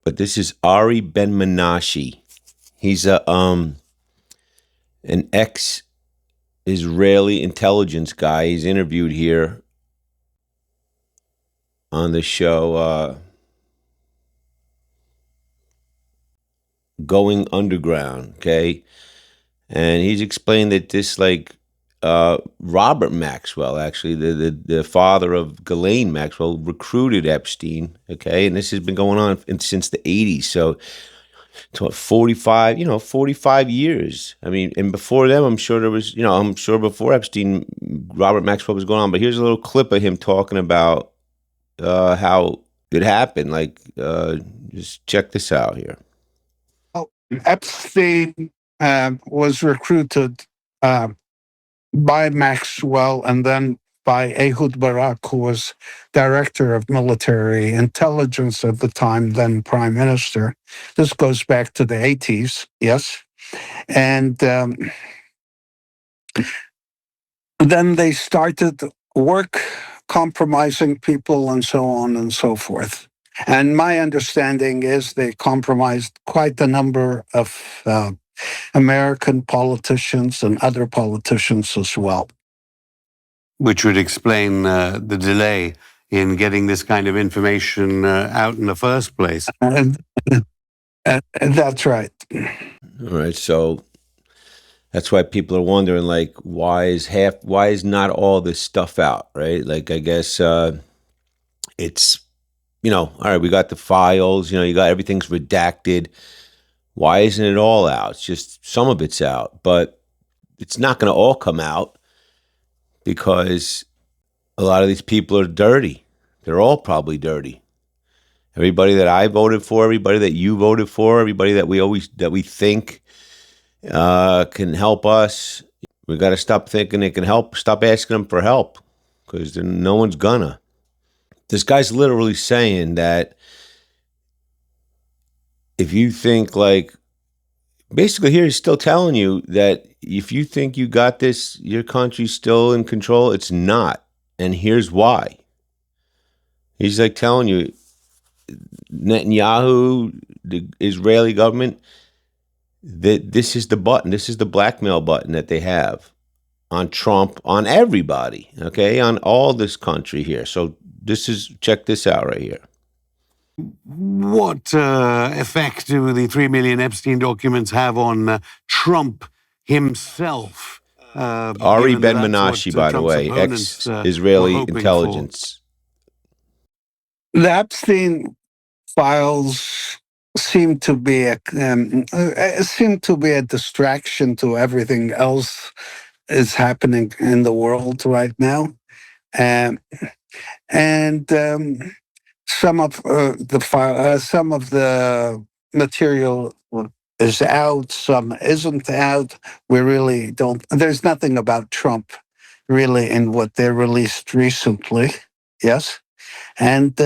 but this is Ari Ben Menashe. He's an ex-Israeli intelligence guy. He's interviewed here on the show Going Underground, okay? And he's explained that this, like, Robert Maxwell, actually, the father of Ghislaine Maxwell, recruited Epstein, okay? And this has been going on since the 80s. So, to what, 45 years. I mean, and before them, I'm sure there was, I'm sure before Epstein, Robert Maxwell was going on. But here's a little clip of him talking about how it happened. Like, just check this out here. Epstein was recruited by Maxwell and then by Ehud Barak, who was director of military intelligence at the time, then prime minister. This goes back to the 80s, yes. And then they started work compromising people and so on and so forth. And my understanding is they compromised quite a number of American politicians and other politicians as well. Which would explain the delay in getting this kind of information out in the first place. And that's right. All right, so that's why people are wondering, like, why is not all this stuff out, right? Like, I guess it's, all right, we got the files, you got everything's redacted. Why isn't it all out? It's just some of it's out, but it's not going to all come out because a lot of these people are dirty. They're all probably dirty. Everybody that I voted for, everybody that you voted for, everybody that we think can help us. We got to stop thinking they can help. Stop asking them for help, because no one's gonna. This guy's literally saying that if you think, like, basically here he's still telling you that if you think you got this, your country's still in control. It's not, and here's why. He's like telling you, Netanyahu, the Israeli government, that this is the button, this is the blackmail button that they have on Trump, on everybody, okay, on all this country here. So check this out right here. What effect do the 3 million Epstein documents have on Trump himself? Ari Ben Menashe, by the way, ex-Israeli intelligence. The Epstein files seem to be a distraction to everything else is happening in the world right now, and some of the material is out, some isn't out. We really don't. There's nothing about Trump really in what they released recently. Yes, and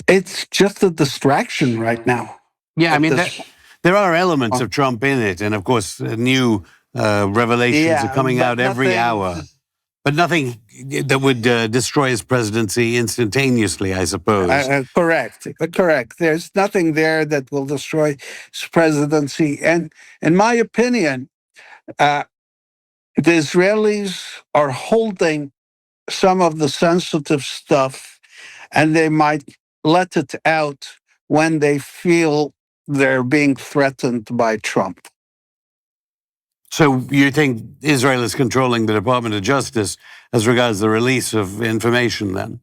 it's just a distraction right now. Yeah, I mean, there are elements of Trump in it, and of course, new revelations are coming out every hour. But nothing that would destroy his presidency instantaneously, I suppose. Correct. There's nothing there that will destroy his presidency. And in my opinion, the Israelis are holding some of the sensitive stuff, and they might let it out when they feel they're being threatened by Trump. So you think Israel is controlling the Department of Justice as regards the release of information then?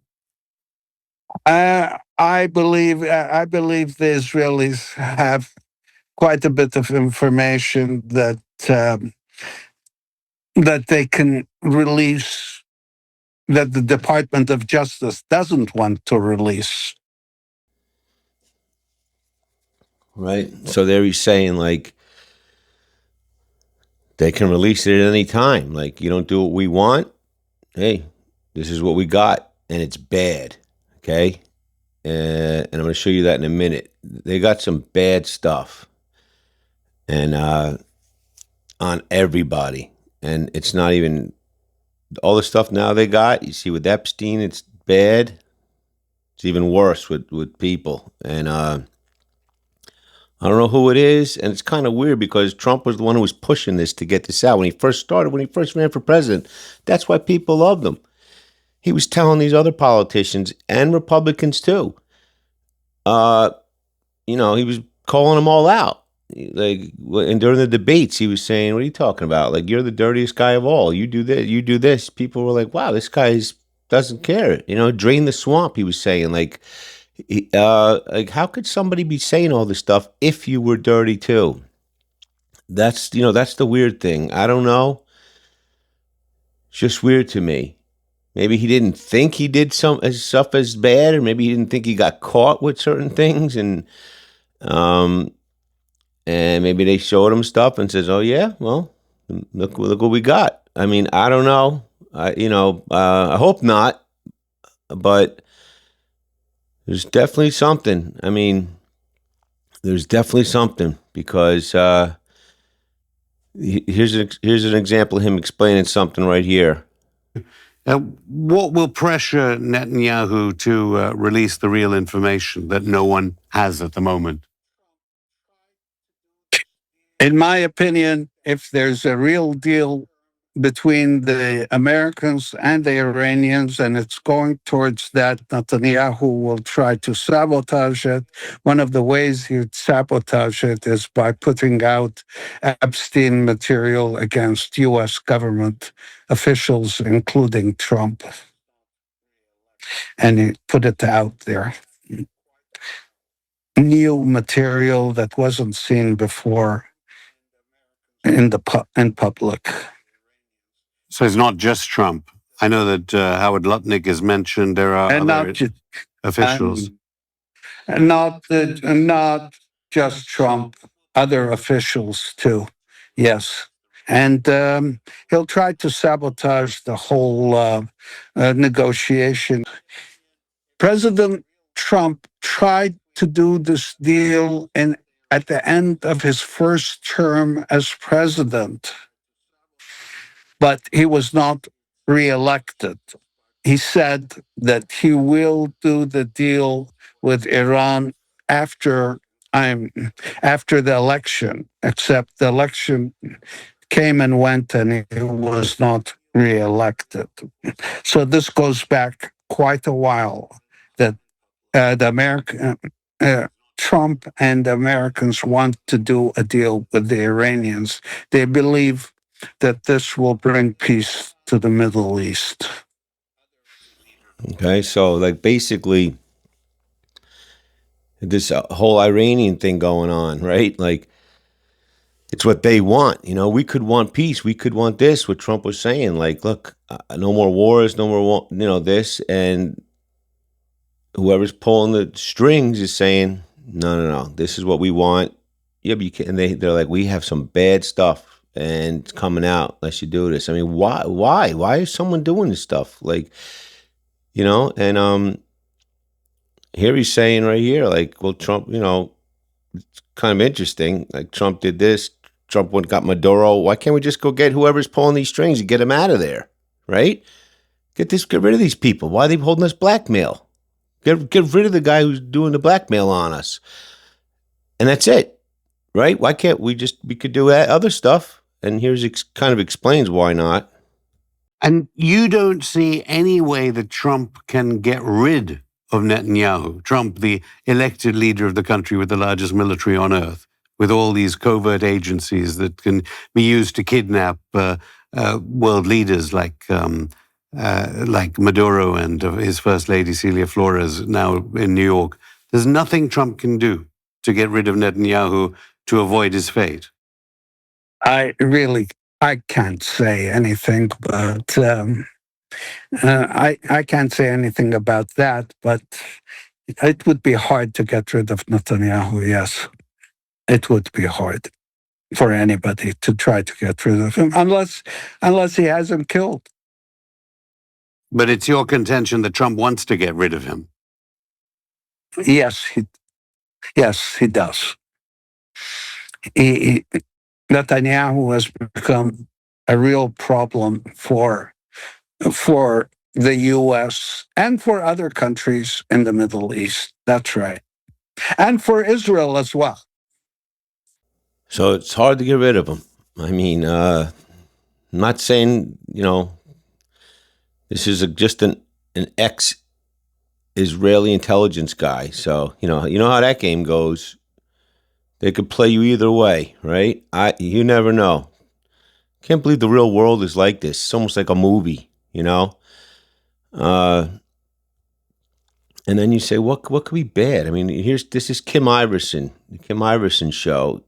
I believe the Israelis have quite a bit of information that they can release, that the Department of Justice doesn't want to release. Right. So there he's saying, like, they can release it at any time. Like, you don't do what we want. Hey, this is what we got, and it's bad. Okay? And I'm going to show you that in a minute. They got some bad stuff, and on everybody. And it's not even all the stuff now they got. You see with Epstein, it's bad. It's even worse with people. And I don't know who it is, and it's kind of weird because Trump was the one who was pushing this to get this out when he first started, when he first ran for president. That's why people loved him. He was telling these other politicians and Republicans too. Uh, he was calling them all out. Like, and during the debates, he was saying, "What are you talking about? Like, you're the dirtiest guy of all. You do this, you do this." People were like, "Wow, this guy doesn't care." Drain the swamp. He was saying, like, how could somebody be saying all this stuff if you were dirty too? That's the weird thing. I don't know. It's just weird to me. Maybe he didn't think he did some as stuff as bad, or maybe he didn't think he got caught with certain things, um, and maybe they showed him stuff and says, "Oh yeah, well, look what we got." I mean, I don't know. I hope not, but there's definitely something. I mean, there's definitely something because here's an example of him explaining something right here. What will pressure Netanyahu to release the real information that no one has at the moment? In my opinion, if there's a real deal between the Americans and the Iranians, and it's going towards that, Netanyahu will try to sabotage it. One of the ways he'd sabotage it is by putting out Epstein material against U.S. government officials, including Trump. And he put it out there. New material that wasn't seen before in public. So it's not just Trump. I know that Howard Lutnick is mentioned. There are And other officials. Not just Trump, other officials too. Yes. And he'll try to sabotage the whole negotiation. President Trump tried to do this deal at the end of his first term as president, but he was not reelected. He said that he will do the deal with Iran after after the election, except the election came and went and he was not reelected. So this goes back quite a while that the American Trump and the Americans want to do a deal with the Iranians. They believe that this will bring peace to the Middle East. Okay, so like basically this whole Iranian thing going on, right? Like it's what they want. We could want peace. We could want this. What Trump was saying, like, look, no more wars, no more, this, and whoever's pulling the strings is saying, no, no, no, this is what we want. Yeah, but you can't. And they're like, we have some bad stuff, and it's coming out unless you do this. I mean, why is someone doing this stuff? Like, and here he's saying right here, like, well, Trump, it's kind of interesting. Like Trump did this. Trump went got Maduro. Why can't we just go get whoever's pulling these strings and get him out of there, right? Get rid of these people. Why are they holding us blackmail? Get rid of the guy who's doing the blackmail on us, and that's it, right? Why can't we could do other stuff? And here's kind of explains why not. And you don't see any way that Trump can get rid of Netanyahu, Trump, the elected leader of the country with the largest military on earth, with all these covert agencies that can be used to kidnap world leaders like Maduro and his first lady, Celia Flores, now in New York. There's nothing Trump can do to get rid of Netanyahu to avoid his fate. I can't say anything, but I can't say anything about that. But it would be hard to get rid of Netanyahu. Yes, it would be hard for anybody to try to get rid of him, unless he has him killed. But it's your contention that Trump wants to get rid of him. Yes, he does. Netanyahu has become a real problem for the U.S. and for other countries in the Middle East. That's right. And for Israel as well. So it's hard to get rid of them. I mean, I'm not saying, this is just an ex-Israeli intelligence guy. So, you know how that game goes. They could play you either way, right? You never know. Can't believe the real world is like this. It's almost like a movie, And then you say, what could be bad? I mean, this is Kim Iverson, the Kim Iverson show.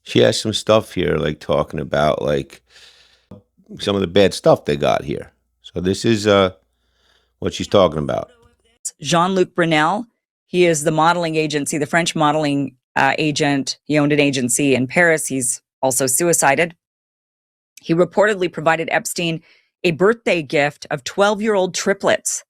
She has some stuff here, like talking about like some of the bad stuff they got here. So this is what she's talking about. Jean-Luc Brunel, he is the modeling agency, the French modeling agent. He owned an agency in Paris. He's also suicided. He reportedly provided Epstein a birthday gift of 12-year-old triplets.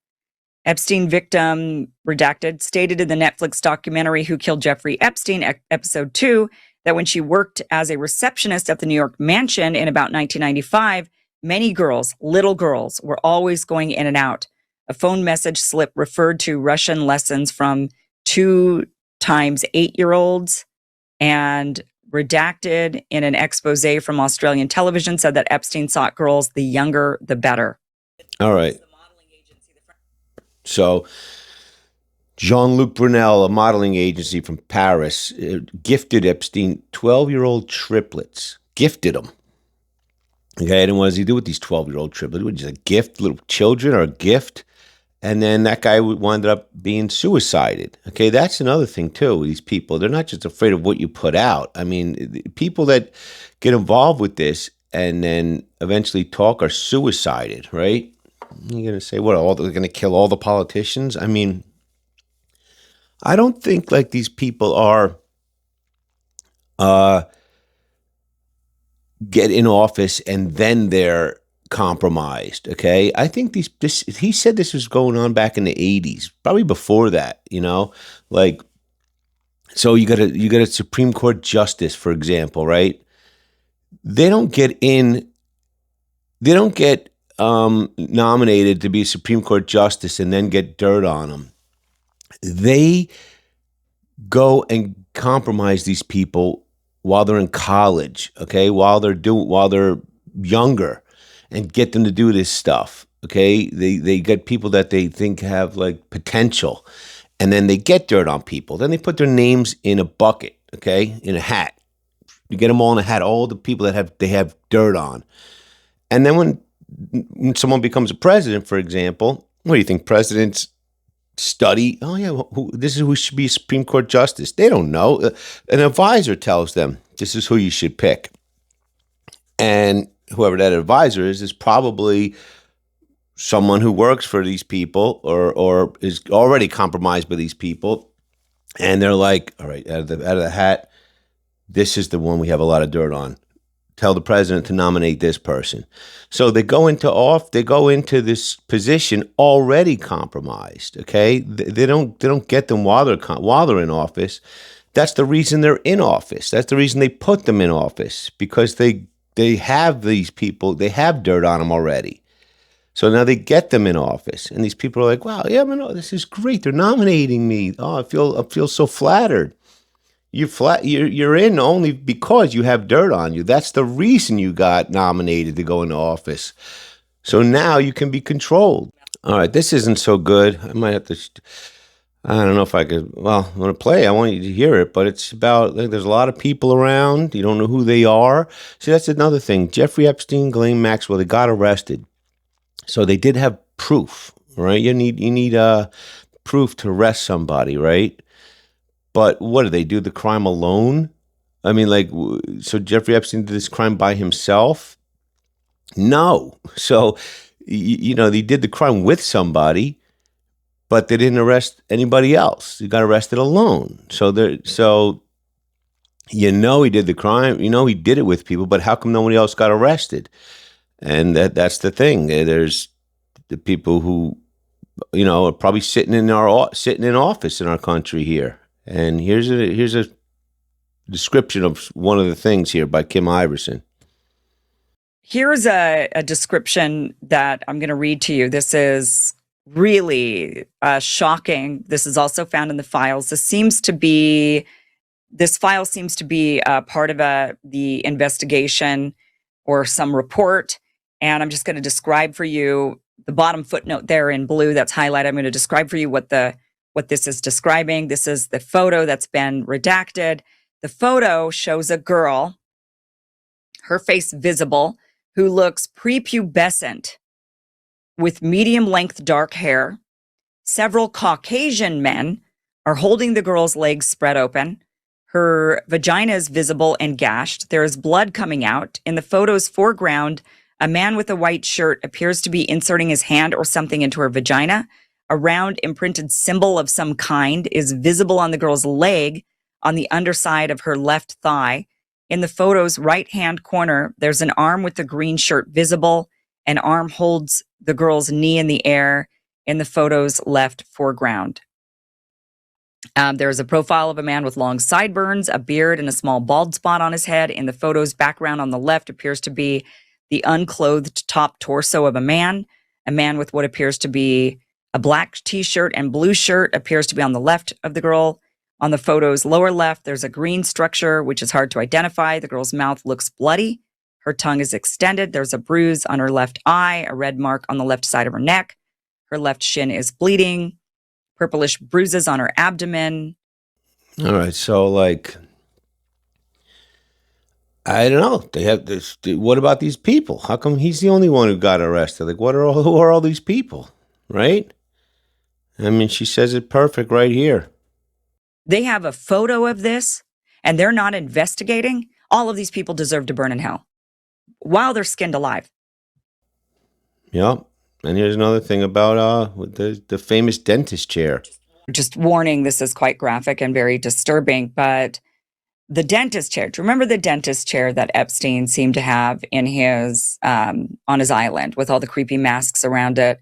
Epstein victim, redacted, stated in the Netflix documentary Who Killed Jeffrey Epstein, episode 2, that when she worked as a receptionist at the New York mansion in about 1995, many girls, little girls, were always going in and out. A phone message slip referred to Russian lessons from 2 times 8-year-olds, and redacted in an expose from Australian television said that Epstein sought girls the younger, the better. All right. So Jean-Luc Brunel, a modeling agency from Paris, gifted Epstein 12-year-old triplets. Gifted them. Okay, and what does he do with these 12-year-old triplets? What, just a gift, little children, or a gift? And then that guy wound up being suicided. Okay, that's another thing too. These people, they're not just afraid of what you put out. I mean, people that get involved with this and then eventually talk are suicided, right? You're going to say, what, they're going to kill all the politicians? I mean, I don't think like these people are get in office and then they're compromised. Okay, I think he said this was going on back in the 80s, probably before that. Like, so you got a Supreme Court justice, for example, right? They don't get nominated to be a Supreme Court justice and then get dirt on them. They go and compromise these people while they're in college, okay, while they're younger, and get them to do this stuff. Okay, they get people that they think have like potential, and then they get dirt on people. Then they put their names in a bucket, okay, in a hat. You get them all in a hat, all the people that they have dirt on. And then when someone becomes a president, for example, what do you think? Presidents study, oh yeah, this is who should be a Supreme Court justice. They don't know. An advisor tells them this is who you should pick. And whoever that advisor is probably someone who works for these people or is already compromised by these people. And they're like, all right, out of the hat, this is the one we have a lot of dirt on. Tell the president to nominate this person. So they go into this position already compromised. Okay, they don't get them while they're in office. That's the reason they're in office. That's the reason they put them in office, because they have these people. They have dirt on them already. So now they get them in office, and these people are like, "Wow, yeah, man, this is great. They're nominating me. Oh, I feel so flattered." You're in only because you have dirt on you. That's the reason you got nominated to go into office. So now you can be controlled. All right, this isn't so good. I might have to. I don't know if I could. Well, I'm gonna play. I want you to hear it, but it's about like, there's a lot of people around. You don't know who they are. See, that's another thing. Jeffrey Epstein, Ghislaine Maxwell, they got arrested, so they did have proof, right? You need proof to arrest somebody, right? But what do they do? The crime alone? I mean, like, so Jeffrey Epstein did this crime by himself? No. So, they did the crime with somebody, but they didn't arrest anybody else. He got arrested alone. So he did the crime. He did it with people, but how come nobody else got arrested? And that's the thing. There's the people who, are probably sitting in office in our country here. And here's a description of one of the things here by Kim Iverson. Here's a description that I'm going to read to you. This is really shocking. This is also found in the files. This file seems to be part of the investigation or some report. And I'm just going to describe for you the bottom footnote there in blue that's highlighted. I'm going to describe for you what this is describing. This is the photo that's been redacted. The photo shows a girl, her face visible, who looks prepubescent with medium-length dark hair. Several Caucasian men are holding the girl's legs spread open. Her vagina is visible and gashed. There is blood coming out. In the photo's foreground, a man with a white shirt appears to be inserting his hand or something into her vagina. A round imprinted symbol of some kind is visible on the girl's leg on the underside of her left thigh. In the photo's right-hand corner, there's an arm with the green shirt visible. An arm holds the girl's knee in the air in the photo's left foreground. There's a profile of a man with long sideburns, a beard, and a small bald spot on his head. In the photo's background on the left appears to be the unclothed top torso of a man. A man with what appears to be a black t-shirt and blue shirt appears to be on the left of the girl. On the photo's lower left, there's a green structure, which is hard to identify. The girl's mouth looks bloody. Her tongue is extended. There's a bruise on her left eye, a red mark on the left side of her neck. Her left shin is bleeding. Purplish bruises on her abdomen. All right, so like, I don't know. They have this. What about these people? How come he's the only one who got arrested? Like, who are all these people? Right? I mean, she says it perfect right here. They have a photo of this, and they're not investigating. All of these people deserve to burn in hell while they're skinned alive. Yep. And here's another thing about the famous dentist chair. Just warning, this is quite graphic and very disturbing, but the dentist chair. Do you remember the dentist chair that Epstein seemed to have in his on his island with all the creepy masks around it?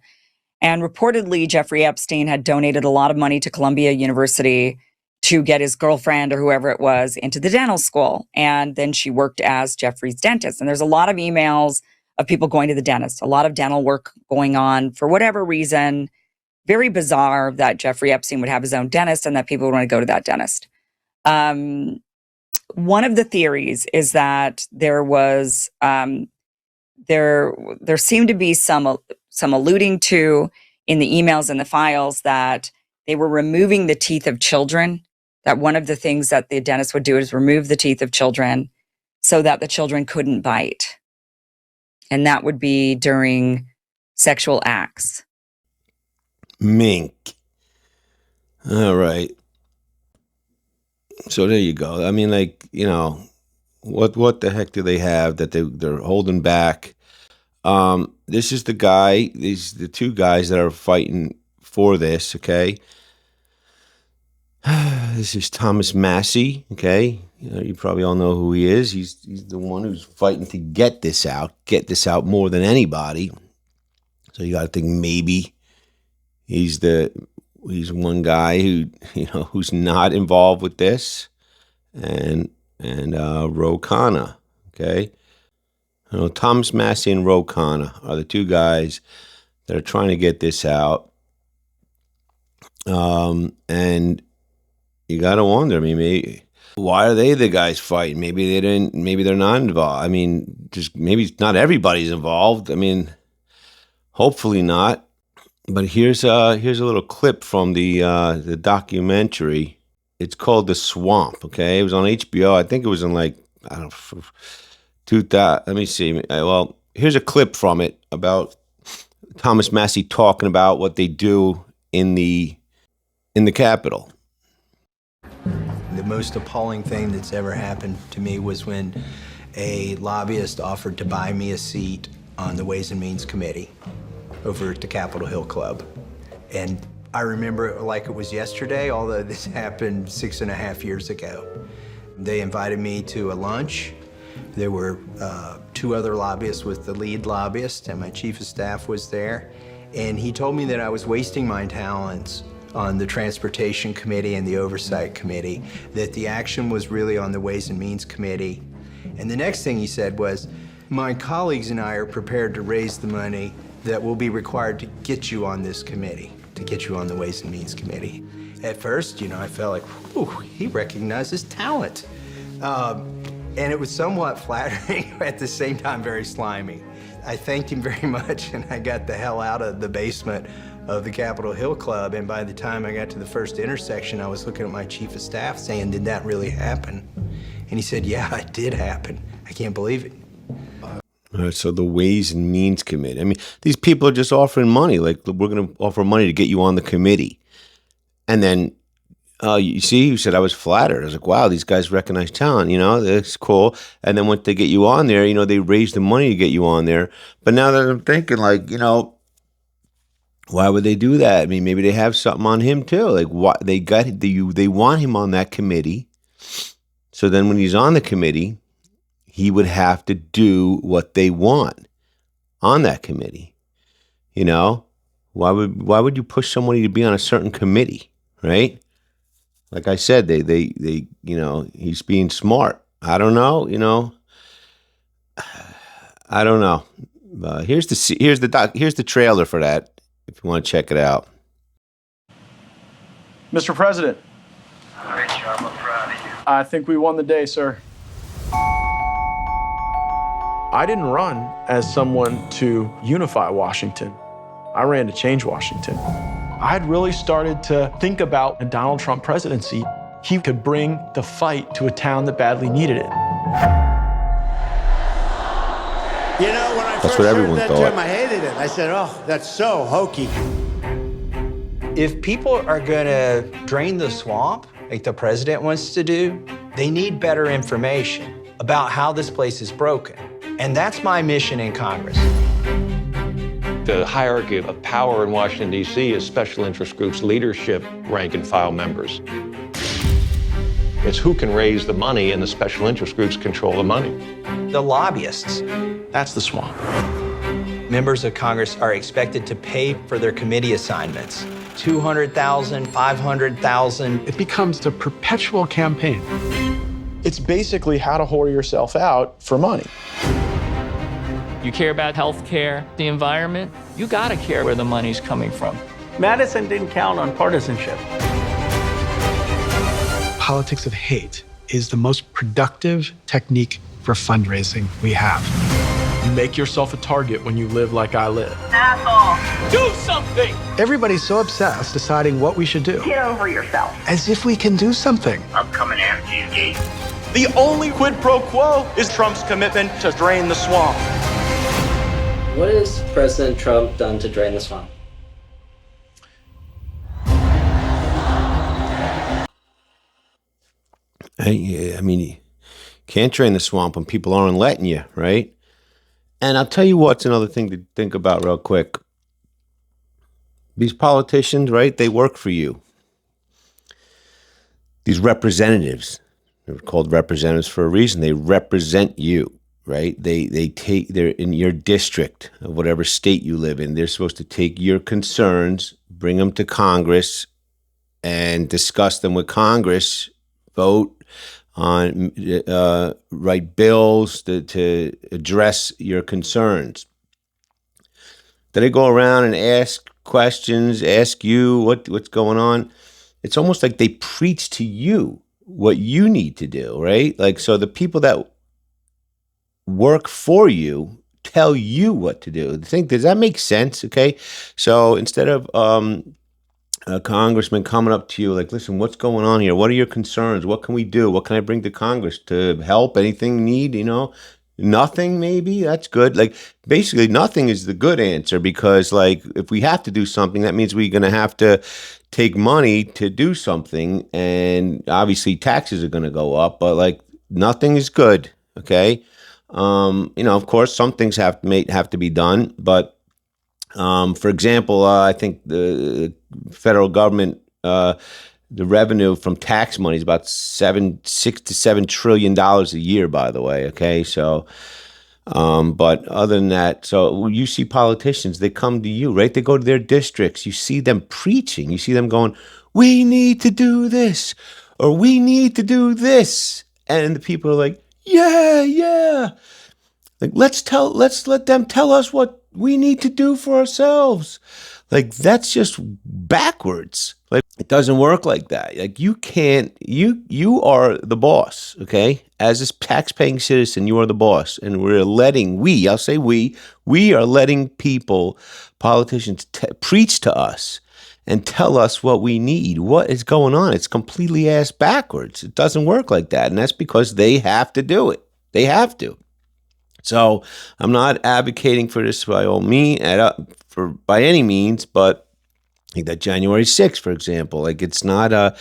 And reportedly, Jeffrey Epstein had donated a lot of money to Columbia University to get his girlfriend or whoever it was into the dental school. And then she worked as Jeffrey's dentist. And there's a lot of emails of people going to the dentist, a lot of dental work going on for whatever reason. Very bizarre that Jeffrey Epstein would have his own dentist and that people would want to go to that dentist. One of the theories is that there was there seemed to be some alluding to in the emails and the files that they were removing the teeth of children. That one of the things that the dentist would do is remove the teeth of children so that the children couldn't bite. And that would be during sexual acts. Mink. All right. So there you go. I mean, like, you know, what the heck do they have that they're holding back? This is the guy, the two guys that are fighting for this, okay? This is Thomas Massey, okay? You probably all know who he is. He's the one who's fighting to get this out more than anybody. So you got to think maybe he's one guy who, you know, who's not involved with this, and Ro Khanna, okay? You know, Thomas Massey and Ro Khanna are the two guys that are trying to get this out. And you got to wonder, I mean, maybe, why are they the guys fighting? Maybe they're not involved. I mean, just maybe not everybody's involved. I mean, hopefully not. But here's a little clip from the documentary. It's called The Swamp, okay? It was on HBO. I think it was in like, I don't know, 2000. Let me see. Well, here's a clip from it about Thomas Massey talking about what they do in the Capitol. The most appalling thing that's ever happened to me was when a lobbyist offered to buy me a seat on the Ways and Means Committee over at the Capitol Hill Club. And I remember it like it was yesterday, although this happened 6.5 years ago. They invited me to a lunch. There were 2 other lobbyists with the lead lobbyist, and my chief of staff was there. And he told me that I was wasting my talents on the Transportation Committee and the Oversight Committee, that the action was really on the Ways and Means Committee. And the next thing he said was, My colleagues and I are prepared to raise the money that will be required to get you on this committee, to get you on the Ways and Means Committee. At first, I felt like, whew, he recognizes talent. And it was somewhat flattering, at the same time very slimy. I thanked him very much, and I got the hell out of the basement of the Capitol Hill Club, and by the time I got to the first intersection, I was looking at my chief of staff saying, did that really happen? And he said, yeah, it did happen. I can't believe it. All right, so the Ways and Means Committee. I mean, these people are just offering money. Like, we're going to offer money to get you on the committee. And then, you see, you said I was flattered. I was like, wow, these guys recognize talent, that's cool. And then once they get you on there, they raise the money to get you on there. But now that I'm thinking, like, why would they do that? I mean, maybe they have something on him too. Like, what they want him on that committee. So then when he's on the committee, he would have to do what they want on that committee. Why would you push somebody to be on a certain committee, right? Like I said, they he's being smart. I don't know, I don't know. Here's the trailer for that if you want to check it out. Mr. President. Great job. I'm proud of you. I think we won the day, sir. I didn't run as someone to unify Washington. I ran to change Washington. I had really started to think about a Donald Trump presidency. He could bring the fight to a town that badly needed it. When I That's first what heard everyone that thought. term, I hated it. I said, oh, that's so hokey. If people are gonna drain the swamp, like the president wants to do, they need better information about how this place is broken. And that's my mission in Congress. The hierarchy of power in Washington, D.C. is special interest groups, leadership, rank and file members. It's who can raise the money, and the special interest groups control the money. The lobbyists. That's the swamp. Members of Congress are expected to pay for their committee assignments. $200,000, $500,000. It becomes a perpetual campaign. It's basically how to whore yourself out for money. You care about health care, the environment, you gotta care where the money's coming from. Madison didn't count on partisanship. Politics of hate is the most productive technique for fundraising we have. You make yourself a target when you live like I live. Asshole. Do something! Everybody's so obsessed deciding what we should do. Get over yourself. As if we can do something. I'm coming after you, Gate. The only quid pro quo is Trump's commitment to drain the swamp. What has President Trump done to drain the swamp? I mean, you can't drain the swamp when people aren't letting you, right? And I'll tell you what's another thing to think about real quick. These politicians, right, they work for you. These representatives, they're called representatives for a reason. They represent you, right? They're in your district of whatever state you live in. They're supposed to take your concerns, bring them to Congress, and discuss them with Congress, vote on, write bills to address your concerns. Then they go around and ask questions, ask you what's going on. It's almost like they preach to you what you need to do, right? Like, so the people that work for you tell you what to do. Does that make sense? Okay. So instead of a congressman coming up to you like, listen, what's going on here? What are your concerns? What can we do? What can I bring to Congress to help? Anything need, Nothing, maybe? That's good. Like, basically, nothing is the good answer because, like, if we have to do something, that means we're going to have to take money to do something. And obviously, taxes are going to go up, but, like, nothing is good, okay? Of course, some things have to be done. But, for example, I think the federal government, the revenue from tax money is about $6 to $7 trillion a year, by the way. Okay. So, but other than that, so you see politicians, they come to you, right? They go to their districts. You see them preaching. You see them going, we need to do this, or we need to do this. And the people are like, yeah. Like, let's let them tell us what we need to do for ourselves. Like, that's just backwards. Like, it doesn't work like that. Like, you can't, you are the boss, okay? As a tax-paying citizen, you are the boss. And I'll say we are letting politicians preach to us and tell us what we need. What is going on? It's completely ass backwards. It doesn't work like that. And that's because they have to do it. They have to. So I'm not advocating for this by any means, but like that January 6th, for example, like it's not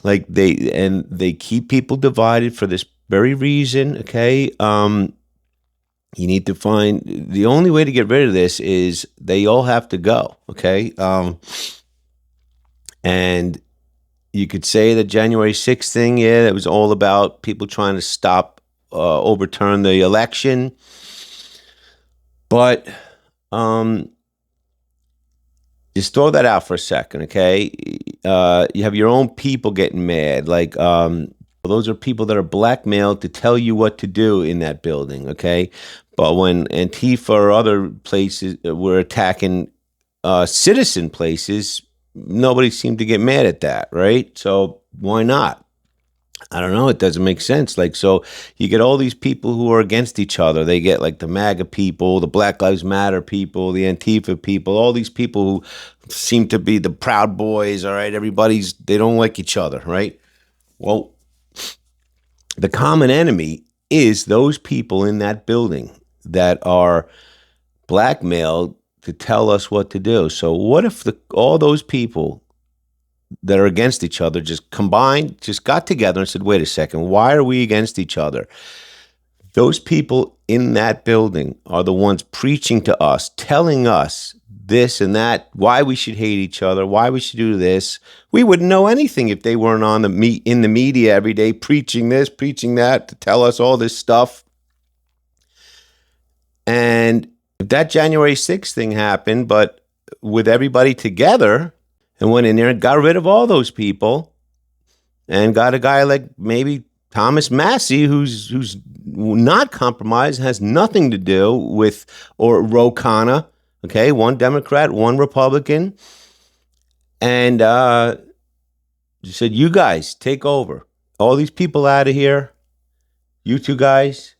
they keep people divided for this very reason. Okay. You need to find the only way to get rid of this is they all have to go. Okay. And you could say the January 6th thing, it was all about people trying to overturn the election. But just throw that out for a second, okay? You have your own people getting mad. Like, those are people that are blackmailed to tell you what to do in that building, okay? But when Antifa or other places were attacking citizen places, nobody seemed to get mad at that, right? So why not? I don't know. It doesn't make sense. Like, so you get all these people who are against each other. They get like the MAGA people, the Black Lives Matter people, the Antifa people, all these people who seem to be the Proud Boys. All right. They don't like each other. Right. Well, the common enemy is those people in that building that are blackmailed to tell us what to do. So what if all those people that are against each other just got together and said, wait a second, why are we against each other? Those people in that building are the ones preaching to us, telling us this and that, why we should hate each other, why we should do this. We wouldn't know anything if they weren't in the media every day preaching this, preaching that, to tell us all this stuff. And if that January 6th thing happened, but with everybody together, and went in there and got rid of all those people and got a guy like maybe Thomas Massey, who's not compromised, has nothing to do with, or Ro Khanna, okay, one Democrat, one Republican, and said, you guys take over. All these people out of here. You two guys,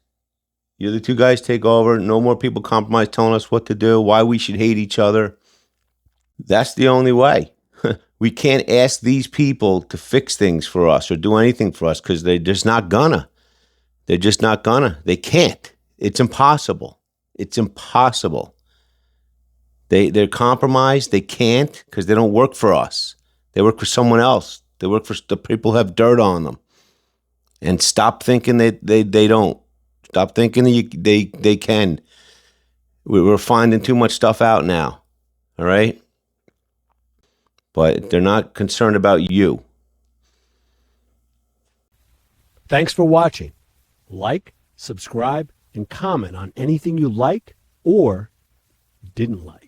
you're the two guys, take over. No more people compromise telling us what to do, why we should hate each other. That's the only way. We can't ask these people to fix things for us or do anything for us because they're just not gonna. They're just not gonna. They can't. It's impossible. It's impossible. They're compromised. They can't because they don't work for us. They work for someone else. They work for the people who have dirt on them. And stop thinking that they don't. Stop thinking that they can. We're finding too much stuff out now. All right? But they're not concerned about you. Thanks for watching. Like, subscribe, and comment on anything you like or didn't like.